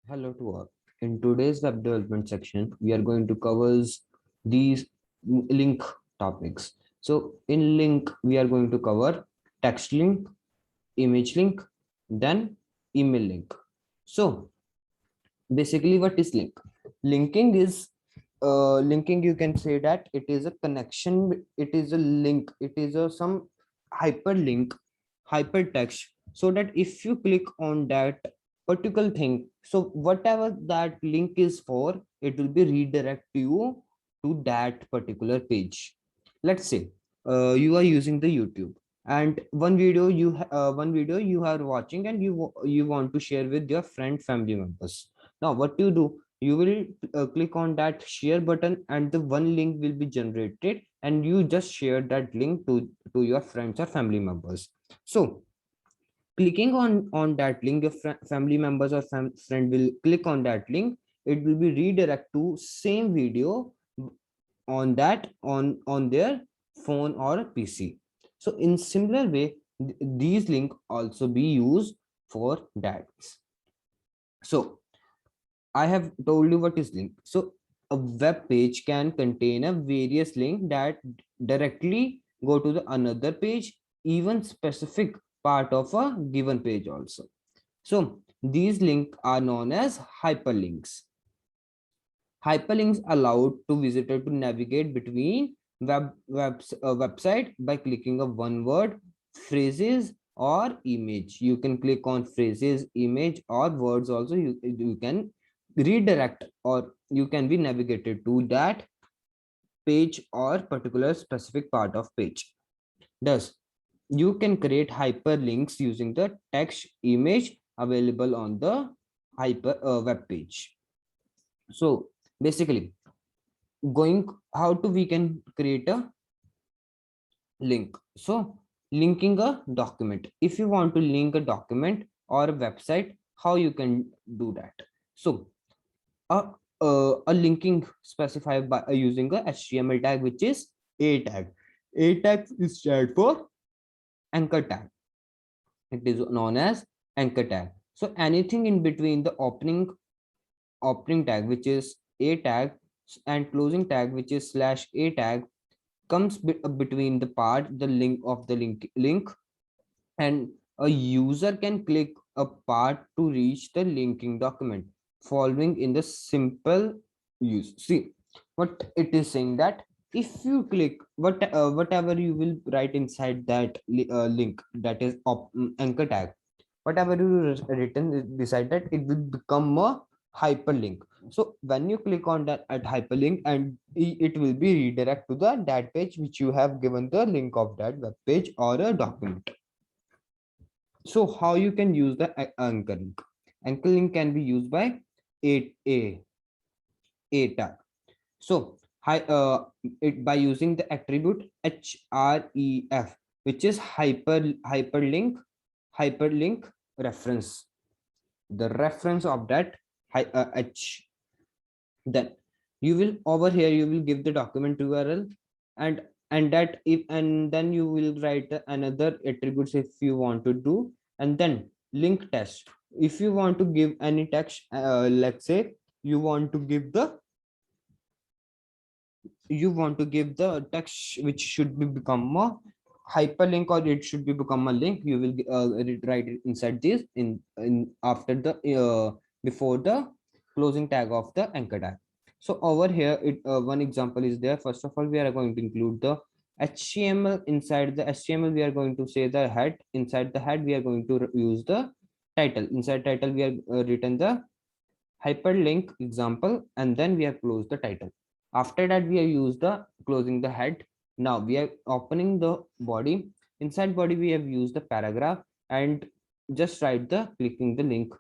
Hello to all. In today's web development section, we are going to cover these link topics. So in link, we are going to cover text link, image link, then email link. So basically, what is link? Linking is linking. You can say that it is a connection. It is a link. It is a some hyperlink, hypertext. So that if you click on that particular thing, so whatever that link is for, it will be redirect you to that particular page. Let's say you are using the YouTube, and one video you are watching, and you want to share with your friend, family members. Now what you do, you will click on that share button, and the one link will be generated, and you just share that link to your friends or family members. So clicking on that link, your family members or friend will click on that link. It will be redirect to same video on that on their phone or PC. So in similar way, these link also be used for that. So I have told you what is link. So a web page can contain a various link that directly go to the another page, even specific part of a given page also. So these links are known as hyperlinks. Hyperlinks allow to visitor to navigate between website by clicking of one word, phrases, or image. You can click on phrases, image, or words also. You can redirect, or you can be navigated to that page or particular specific part of page. Thus, you can create hyperlinks using the text image available on the hyper web page. So basically, going how to we can create a link. So linking a document, if you want to link a document or a website, how you can do that? So a a linking specified by using a HTML tag, which is a tag. A tag is shared for anchor tag. It is known as anchor tag. So anything in between the opening tag, which is a tag, and closing tag, which is slash a tag, comes between the part the link of the link, and a user can click a part to reach the linking document following in the simple use. See what it is saying, that if you click whatever you will write inside that link, that is anchor tag, whatever you written beside that, it will become a hyperlink. So when you click on that at hyperlink, and it will be redirect to the that page which you have given the link of that web page or a document. So how you can use the anchor link? Anchor link can be used by a a tag. So it by using the attribute href, which is hyperlink reference, the reference of that h. Then you will over here you will give the document URL, and that if and then you will write another attributes if you want to do, and then link test. If you want to give any text, let's say you want to give the text which should be become a hyperlink, or it should be become a link, you will write it inside this in after the before the closing tag of the anchor tag. So over here one example is there. First of all, we are going to include the HTML. Inside the HTML, we are going to say the head. Inside the head, we are going to use the title. Inside title, we are written the hyperlink example, and then we have closed the title. After that, we have used the closing the head. Now we are opening the body. Inside body, we have used the paragraph, and just write the clicking the link,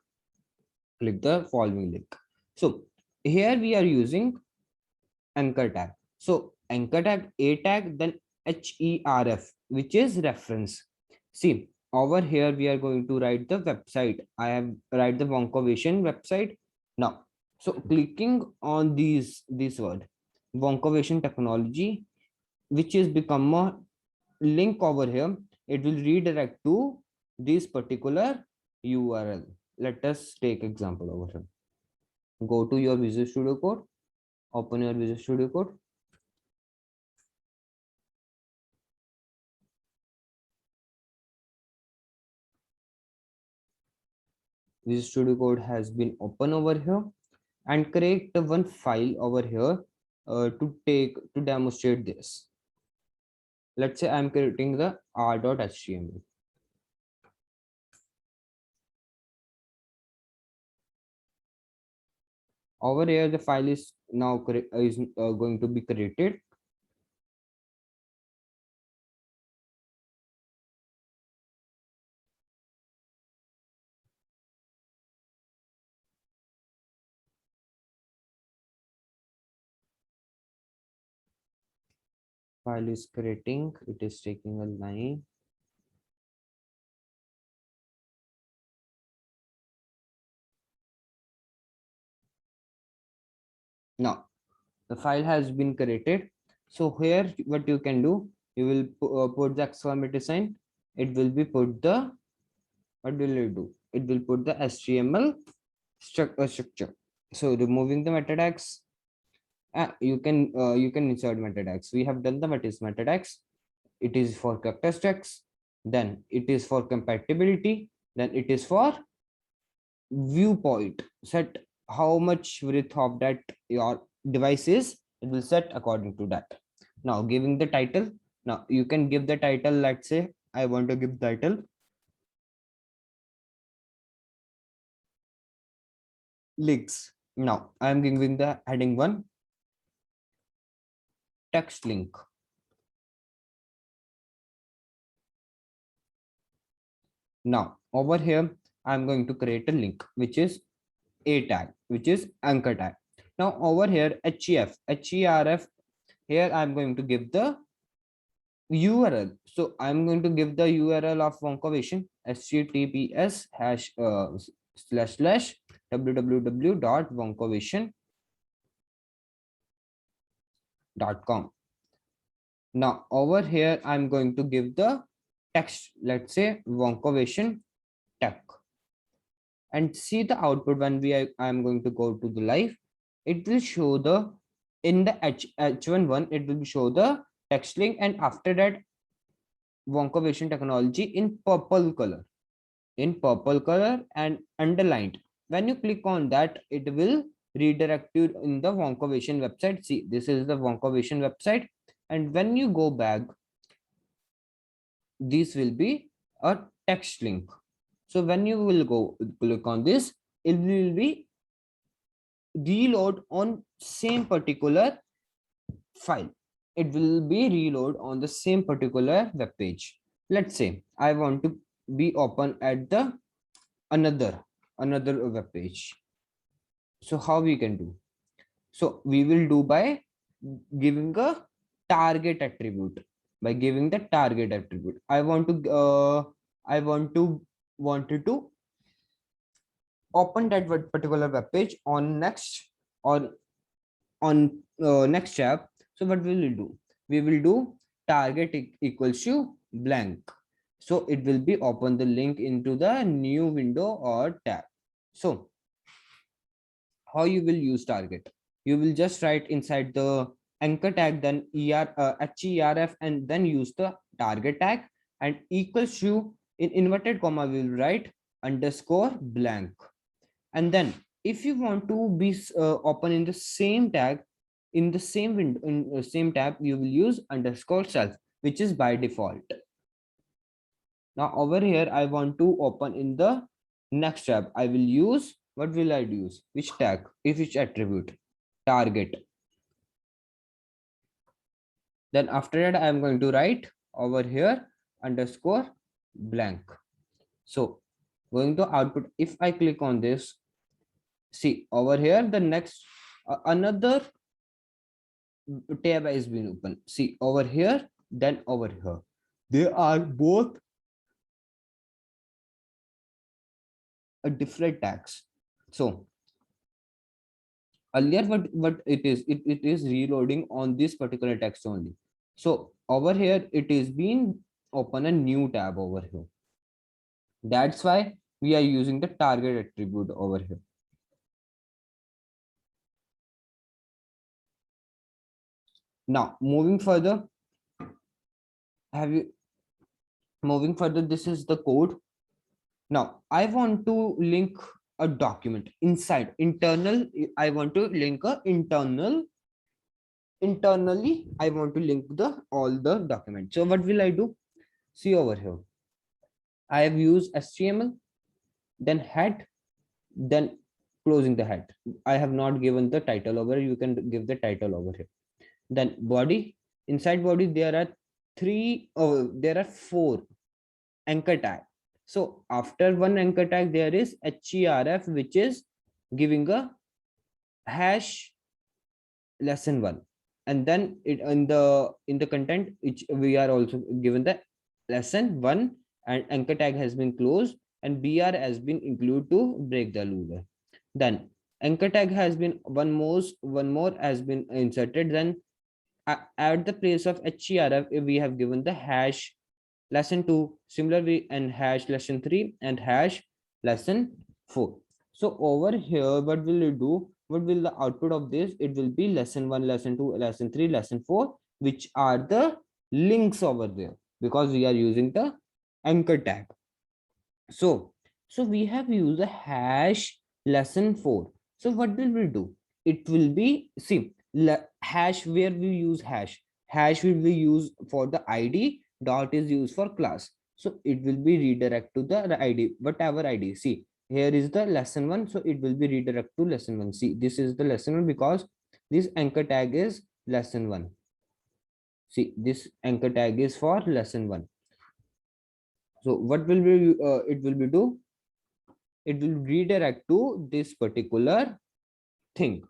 click the following link. So here we are using anchor tag. So anchor tag, a tag, then href, which is reference. See over here we are going to write the website. I have write the Wonkovation website. Now so clicking on this word Wonkovation technology, which is become a link over here, it will redirect to this particular URL. Let us take example over here. Go to your Visual Studio Code, open your Visual Studio Code. Visual Studio Code has been open over here, and create the one file over here to demonstrate this. Let's say I'm creating the r.html. Over here, the file is now going to be created. File is creating. It is taking a line. Now the file has been created. So here, what you can do, you will put the exclamation sign. It will be put the, what will it do? It will put the HTML structure. So removing the meta tags, you can insert meta tags. We have done the what is meta tags. It is for character tags. Then it is for compatibility. Then it is for viewpoint. Set how much width of that your device is. It will set according to that. Now giving the title. Now you can give the title. Let's say I want to give title links. Now I am giving the heading one, text link. Now over here I'm going to create a link which is a tag, which is anchor tag. Now over here href, here I'm going to give the URL. So I'm going to give the URL of Wonkovation, https / www.wonkovation.com. Now over here I'm going to give the text, let's say Wonkovation tech, and see the output when I'm going to go to the live. It will show the, in the h1 it will show the text link, and after that Wonkovation technology in purple color, and underlined. When you click on that, it will redirect you in the Wonkovation website. See, this is the Wonkovation website, and when you go back, this will be a text link. So when you will go click on this, it will be reload on same particular file. It will be reload on the same particular web page. Let's say I want to be open at the another web page. So how we can do? So we will do by giving a target attribute. By giving the target attribute, wanted to open that particular web page on next, or on next tab. So what we will do? We will do target equals to blank. So it will be open the link into the new window or tab. So how you will use target? You will just write inside the anchor tag, then href, and then use the target tag, and equals to, in inverted comma we will write underscore blank. And then if you want to be open in the same tag, in the same window, in the same tab, you will use underscore self, which is by default. Now over here I want to open in the next tab. I will use, what will I use? Which tag? If which attribute? Target. Then after that I am going to write over here underscore blank. So going to output, if I click on this, see over here the next another tab has been open. See over here, then over here. They are both a different tags. So earlier what it is reloading on this particular text only. So over here it is being open a new tab over here. That's why we are using the target attribute over here. Now moving further, have you moving further, this is the code. Now I want to link a document inside internal. I want to link a internally. I want to link the all the documents. So what will I do? See over here, I have used HTML, then head, then closing the head. I have not given the title over. You can give the title over here. Then body. Inside body there are there are four anchor tag. So after one anchor tag there is href, which is giving a hash lesson one, and then it in the content which we are also given the lesson one, and anchor tag has been closed, and br has been included to break the ruler. Then anchor tag has been one more has been inserted. Then at the place of href we have given the hash lesson 2, similarly, and hash lesson 3 and hash lesson 4. So over here, what will you do? What will the output of this? It will be lesson 1, lesson 2, lesson 3, lesson 4, which are the links over there, because we are using the anchor tag. So we have used a hash lesson 4. So what will we do? It will be, see, hash, where we use hash will be used for the id, dot is used for class. So it will be redirect to the id, whatever id. See, here is the lesson 1, so it will be redirect to lesson 1. See, this is the lesson 1 because this anchor tag is lesson 1. See, this anchor tag is for lesson 1. So what will be it will be do? It will redirect to this particular thing.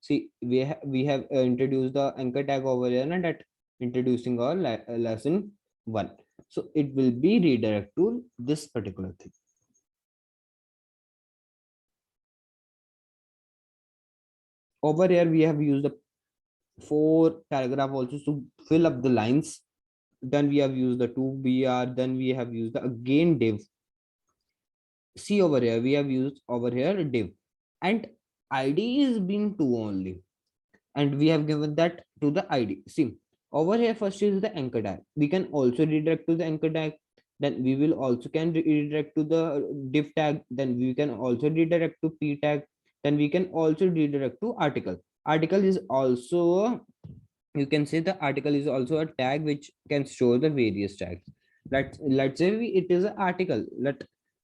See, we have introduced the anchor tag over here, and that introducing our lesson 1. So it will be redirect to this particular thing. Over here we have used the 4 paragraph also to fill up the lines. Then we have used the 2br, then we have used the again div. See over here, we have used over here div, and id is being 2 only, and we have given that to the id. See, over here first is the anchor tag. We can also redirect to the anchor tag. Then we will also can redirect to the div tag. Then we can also redirect to p tag. Then we can also redirect to article. Article is also you can say the article is also a tag which can show the various tags. Let's say it is an article.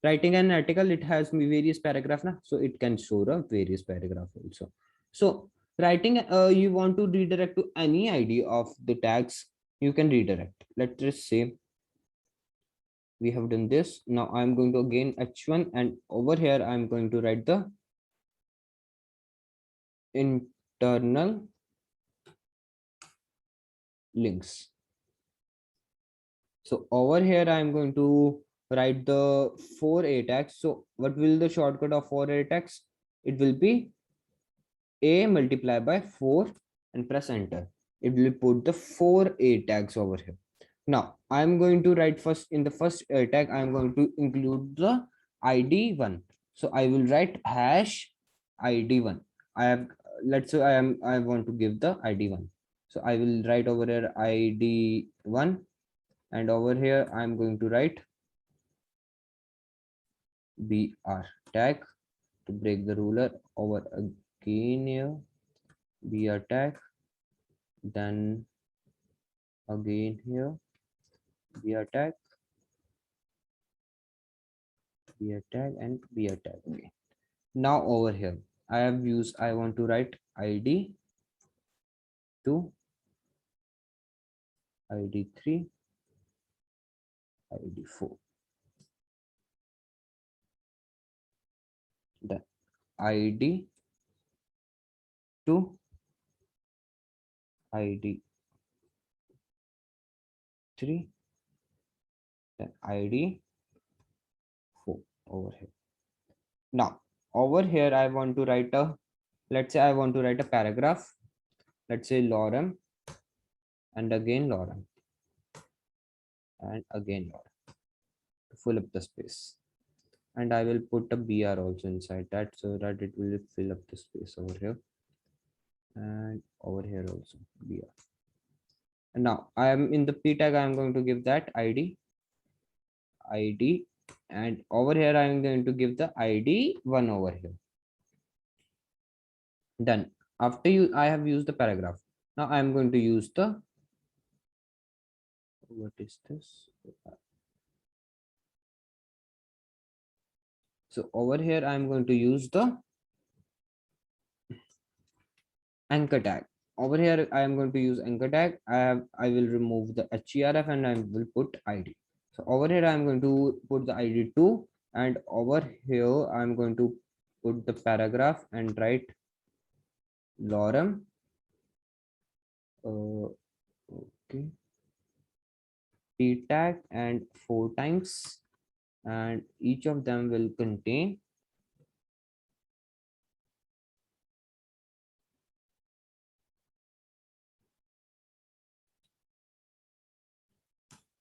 Writing an article, it has various paragraph na? So it can show the various paragraph also. So writing, you want to redirect to any id of the tags, you can redirect. Let's just say we have done this. Now I'm going to again h1, and over here I'm going to write the internal links. So over here I'm going to write the 4 tags. So what will the shortcut of 4 tags? It will be a multiplied by 4 and press enter. It will put the 4 tags over here. Now I'm going to write first in the first tag. I'm going to include the id1. So I will write hash id1. I have, let's say I want to give the id1. So I will write over here id1, and over here I'm going to write br tag to break the ruler. Over again here br tag, then again here br tag, br tag, and br tag again. Now over here I want to write id 2, id3, id4, then id2, id3, then id4 over here. Now over here I want to write a, let's say I want to write a paragraph. Let's say lorem, and again lorem, and again lorem to fill up the space. And I will put a br also inside that, so that it will fill up the space over here. and over here also br. And now I am in the p tag, I am going to give that id, and over here I am going to give the id1 over here. Done. After you I have used the paragraph. Now I am going to use the, what is this? So over here I am going to use the anchor tag. Over here I am going to use anchor tag. I will remove the href and I will put id. So over here I am going to put the id2, and over here I am going to put the paragraph and write lorem, okay, p tag and 4 times, and each of them will contain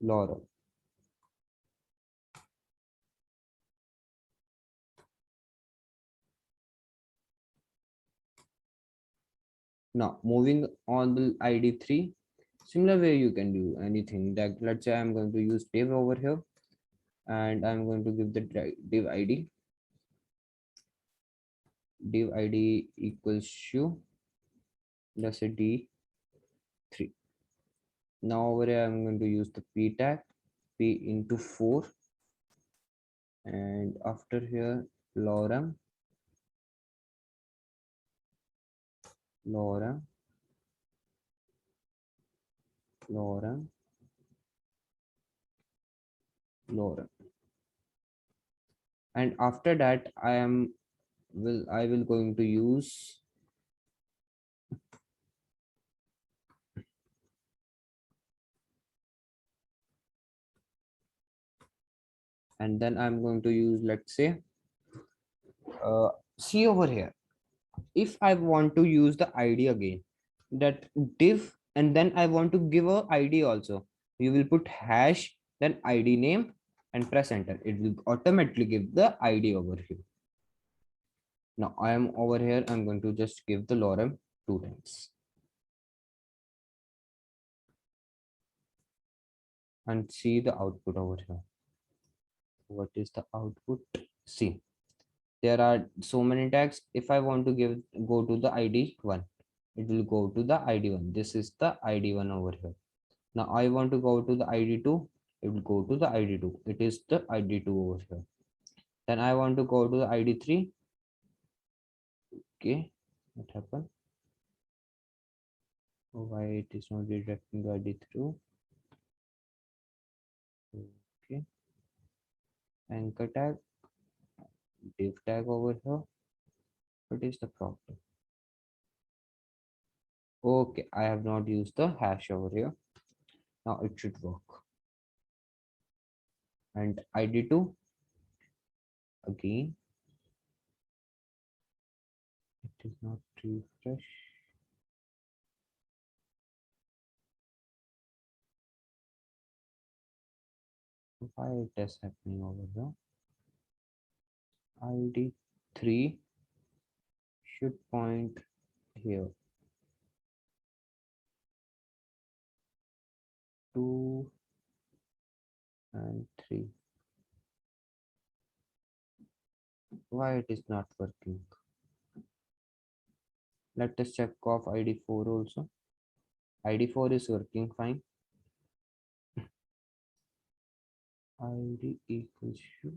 lorem. Now moving on the id3, similar way you can do anything. Like let's say I'm going to use div over here, and I'm going to give the div id equals to, let's say d3. Now over here I'm going to use the p tag, p into 4, and after here lorem, lorem, lorem, lorem. And after that I will going to use, and then I'm going to use, let's say, see over here, if I want to use the id again, that div, and then I want to give a id also, you will put hash, then id name, and press enter. It will automatically give the id over here. Now I am over here, I'm going to just give the lorem 2 times and see the output over here. What is the output? See, there are so many tags. If I want to go to the id1, it will go to the id1. This is the id1 over here. Now I want to go to the id2, it will go to the id2. It is the id2 over here. Then I want to go to the id3. Okay, what happened? Why it is not redirecting the id3? Okay, anchor tag, div tag over here. What is the problem? Okay, I have not used the hash over here. Now it should work. And id2 again, it is not refresh. Why it is happening over here? id3 should point here, 2 and 3. Why it is not working? Let us check off id4 also. id4 is working fine. id equals to,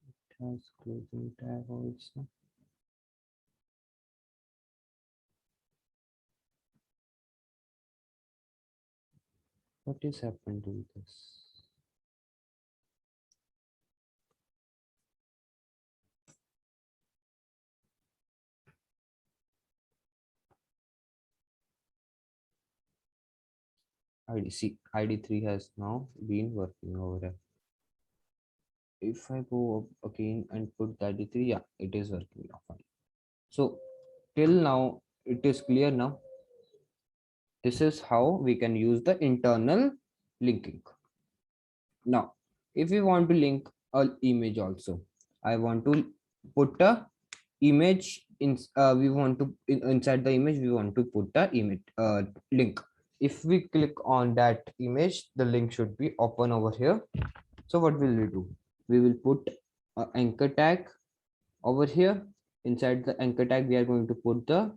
it has closing tag also. What is happened to this? id3 has now been working over here. If I go up again and put the id3, yeah, it is working now fine. So till now it is clear now. This is how we can use the internal linking. Now if we want to link an image also, I want to put a image in, we want to inside the image we want to put the image link. If we click on that image, the link should be open over here. So what will we do? We will put a anchor tag over here. Inside the anchor tag, we are going to put the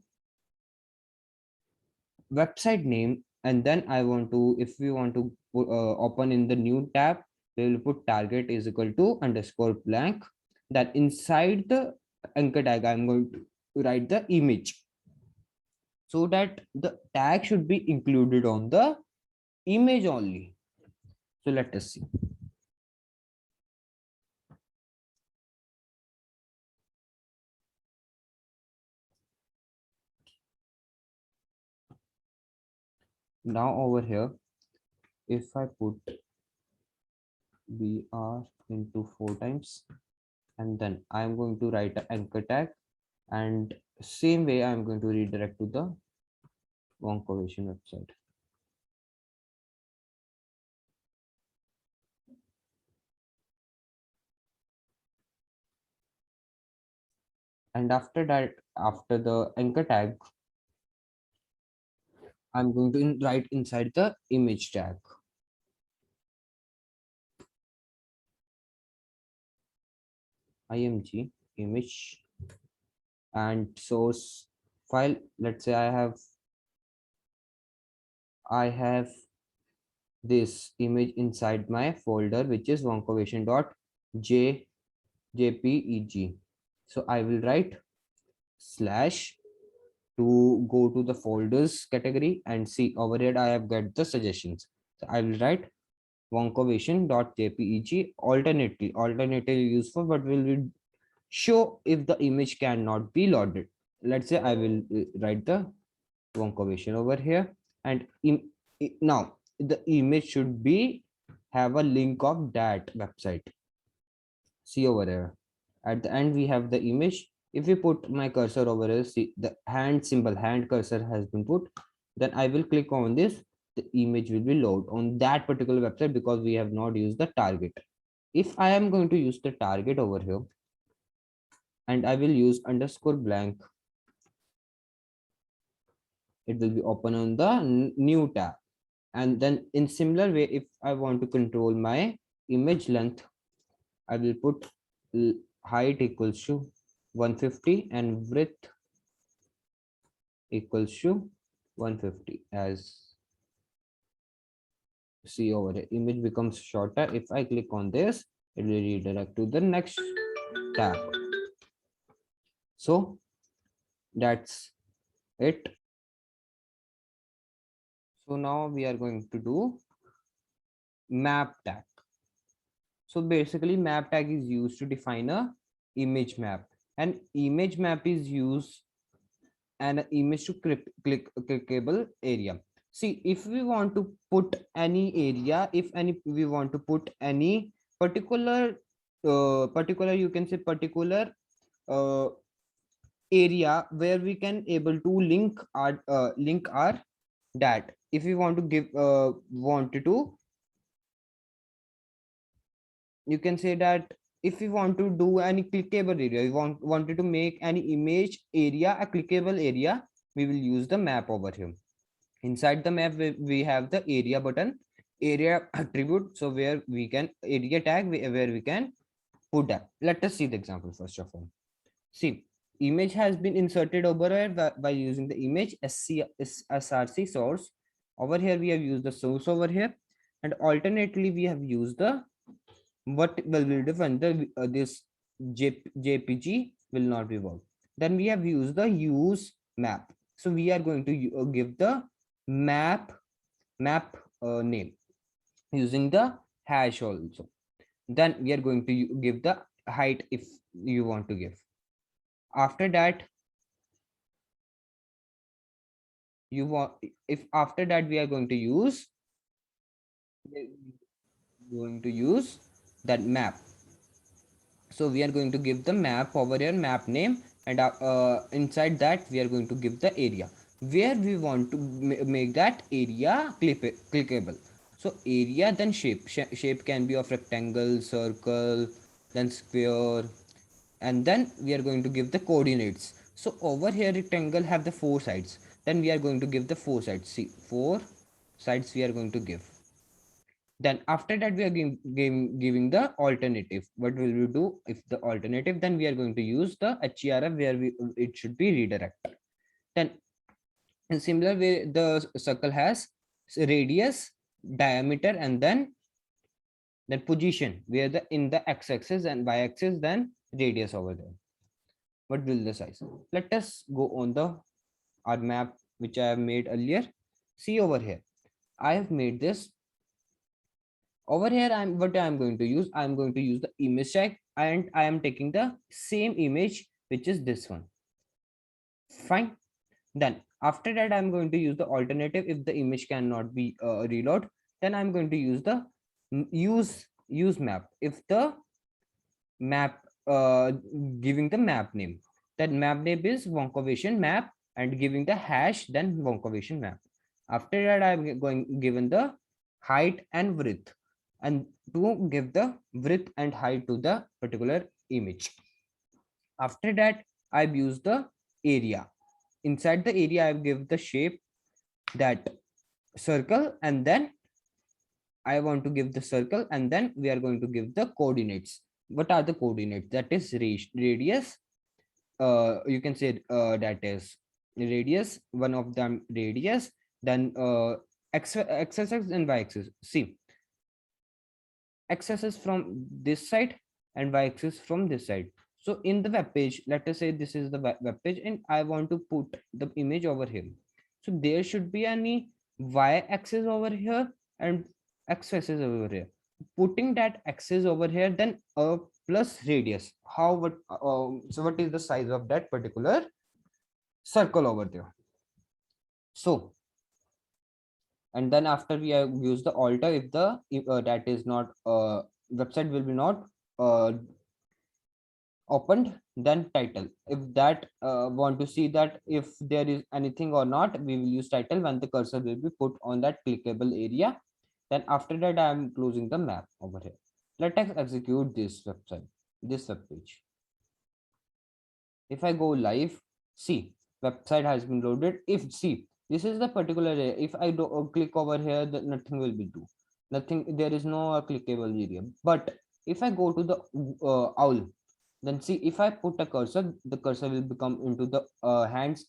website name, and then I want to, if we want to put, open in the new tab, we will put target is equal to underscore blank. That inside the anchor tag, I'm going to write the image, so that the tag should be included on the image only. So let us see. Now over here, if I put br into 4 times, and then I'm going to write an anchor tag, and same way I'm going to redirect to the Wonkovation website. And after that, after the anchor tag, I'm going to write inside the image tag. Img image and source file. Let's say I have this image inside my folder, which is wonkovation.jpeg. So I will write slash to go to the folders category and see over here I have got the suggestions. So I will write wonkovation.jpeg alternatively useful, but will show if the image cannot be loaded. Let's say I will write the Wonkovation over here, and now the image should be have a link of that website. See over here at the end we have the image. If we put my cursor over here, see the hand symbol, hand cursor has been put, then I will click on this, the image will be loaded on that particular website because we have not used the target. If I am going to use the target over here, and I will use underscore blank, it will be open on the new tab. And then in similar way, if I want to control my image length, I will put height equals to 150 and width equals to 150. As see over here, image becomes shorter. If I click on this, it will redirect to the next tab. So that's it. So now we are going to do map tag. So basically map tag is used to define a image map, and image map is used and image to clickable area. See, if we want to put any area, if any we want to put any particular particular, you can say particular uh, area where we can able to link our dat. If we want to give wanted to, you can say that if we want to do any clickable area, we wanted to make any image area a clickable area, we will use the map over here. Inside the map we have the area button, area attribute, so where we can area tag where we can put that. Let us see the example first of all. See, image has been inserted over here by using the image src source. Over here we have used the source over here, and alternately we have used the what will be different, the this jpg will not be work. Then we have used the use map, so we are going to give the map name using the hash also. Then we are going to give the height if you want to give. After that, you want, if after that we are going to use that map. So we are going to give the map over here, map name, and inside that we are going to give the area where we want to make that area clickable. So area, then shape can be of rectangle, circle, then square, and then we are going to give the coordinates. So over here rectangle have the 4 sides, then we are going to give the 4 sides. See, 4 sides we are going to give. Then after that we are giving the alternative. What will we do if the alternative? Then we are going to use the HERF where it should be redirect. Then in similar way the circle has radius, diameter, and then position where the in the x-axis and y-axis, then radius over there. What will the size? Let us go on the our map which I have made earlier. See over here, I have made this. Over here I'm going to use, I'm going to use the image tag, and I am taking the same image which is this one. Fine. Then after that I'm going to use the alternative. If the image cannot be reload, then I'm going to use the use map. If the map giving the map name, that map name is Wonkovision map, and giving the hash, then Wonkovision map. After that I'm going given the height and width, and to give the width and height to the particular image. After that I've used the area. Inside the area I've give the shape, that circle, and then I want to give the circle, and then we are going to give the coordinates. What are the coordinates? That is radius. You can say that is radius. One of them radius. Then x-axis and y-axis. See, x-axis from this side and y-axis from this side. So in the web page, let us say this is the web page, and I want to put the image over here. So there should be any y-axis over here and x-axis over here. Putting that axis over here, then plus radius. How what? So what is the size of that particular circle over there? So, and then after we have used the alter, if the that is not website will be not opened, then title. If that want to see that if there is anything or not, we will use title when the cursor will be put on that clickable area. Then after that I am closing the map over here. Let us execute this website, this web page. If I go live, see, website has been loaded. If see, this is the particular area. If I do click over here, nothing will be do. Nothing, there is no clickable area. But if I go to the owl, then see, if I put a cursor, the cursor will become into the hand,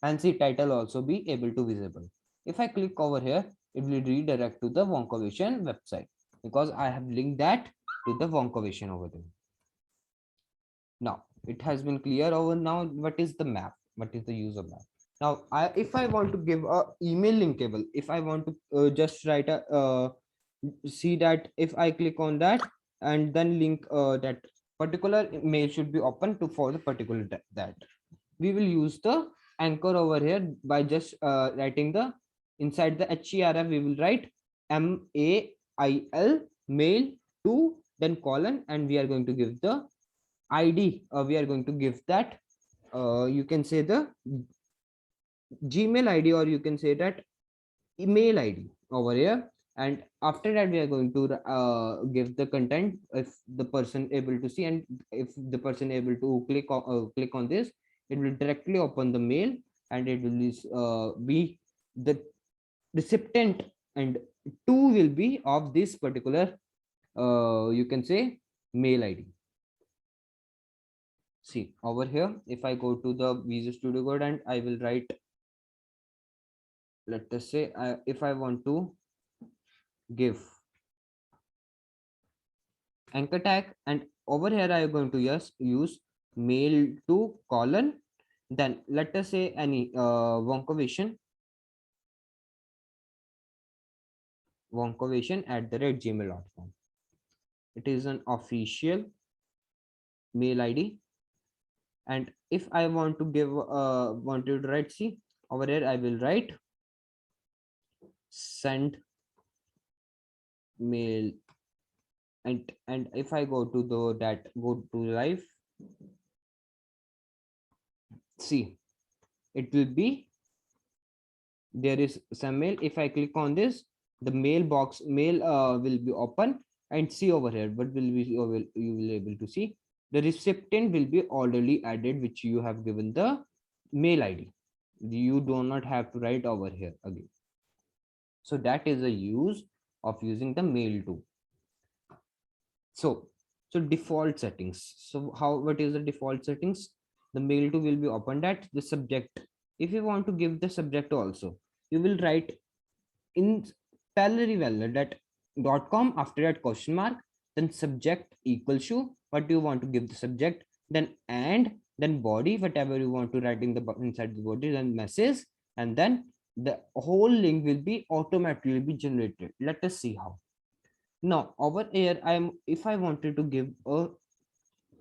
and see title also be able to visible. If I click over here, it will redirect to the Wonkovision website, because I have linked that to the Wonkovision over there. Now it has been clear over now. What is the map? What is the use of map? Now, if I want to give a email linkable, if I want to just write a see that if I click on that and then link that particular mail should be open to for the particular that we will use the anchor over here by just writing the inside the HERF we will write MAIL mail to then colon, and we are going to give the ID. We are going to give that you can say the Gmail ID, or you can say that email ID over here. And after that we are going to give the content if the person able to see, and if the person able to click on this, it will directly open the mail, and it will be the recipient, and two will be of this particular you can say mail ID. See over here, if I go to the Visual Studio Code and I will write, let us say if I want to give anchor tag, and over here I am going to use mail to colon, then let us say any Wonkovision @gmail.com. It is an official mail ID. And if I want to give want to write, see over here I will write send mail, and if I go to go to live, see it will be there is some mail. If I click on this, the mail will be open, and see over here what will be you will able to see the recipient will be already added, which you have given the mail ID. You do not have to write over here again. So that is the use of using the mail to. So default settings. So what is the default settings? The mail to will be opened at the subject. If you want to give the subject also, you will write in salary value that .com, after that question mark, then subject equals to what do you want to give the subject, then and then body, whatever you want to write in the inside the body, then message, and then the whole link will be automatically be generated. Let us see how. Now over here, if I wanted to give a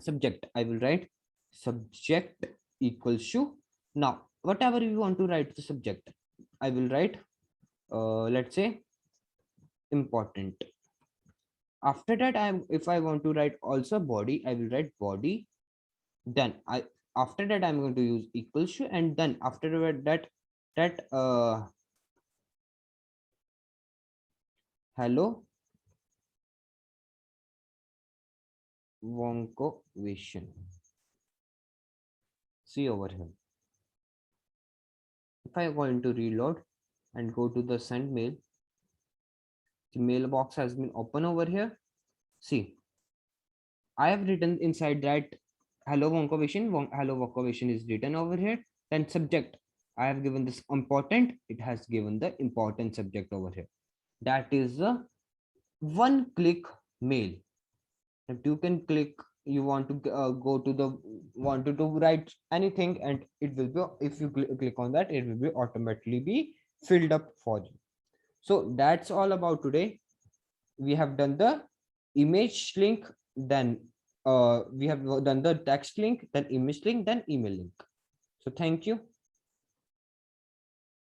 subject, I will write subject equals to. Now whatever you want to write the subject, I will write let's say important. After that, if I want to write also body, I will write body. Then after that I'm going to use equals to, and then after that hello Wonko vision. See over here, if I go into reload and go to the send mail, the mailbox has been open over here. See, I have written inside that hello Wonko vision. Hello Wonko vision is written over here. Then subject, I have given this important, it has given the important subject over here. That is a one click mail. If you can click, you want to go to the wanted to write anything, and it will be, if you click on that, it will be automatically be filled up for you. So that's all about today. We have done the image link, then we have done the text link, then image link, then email link. So thank you.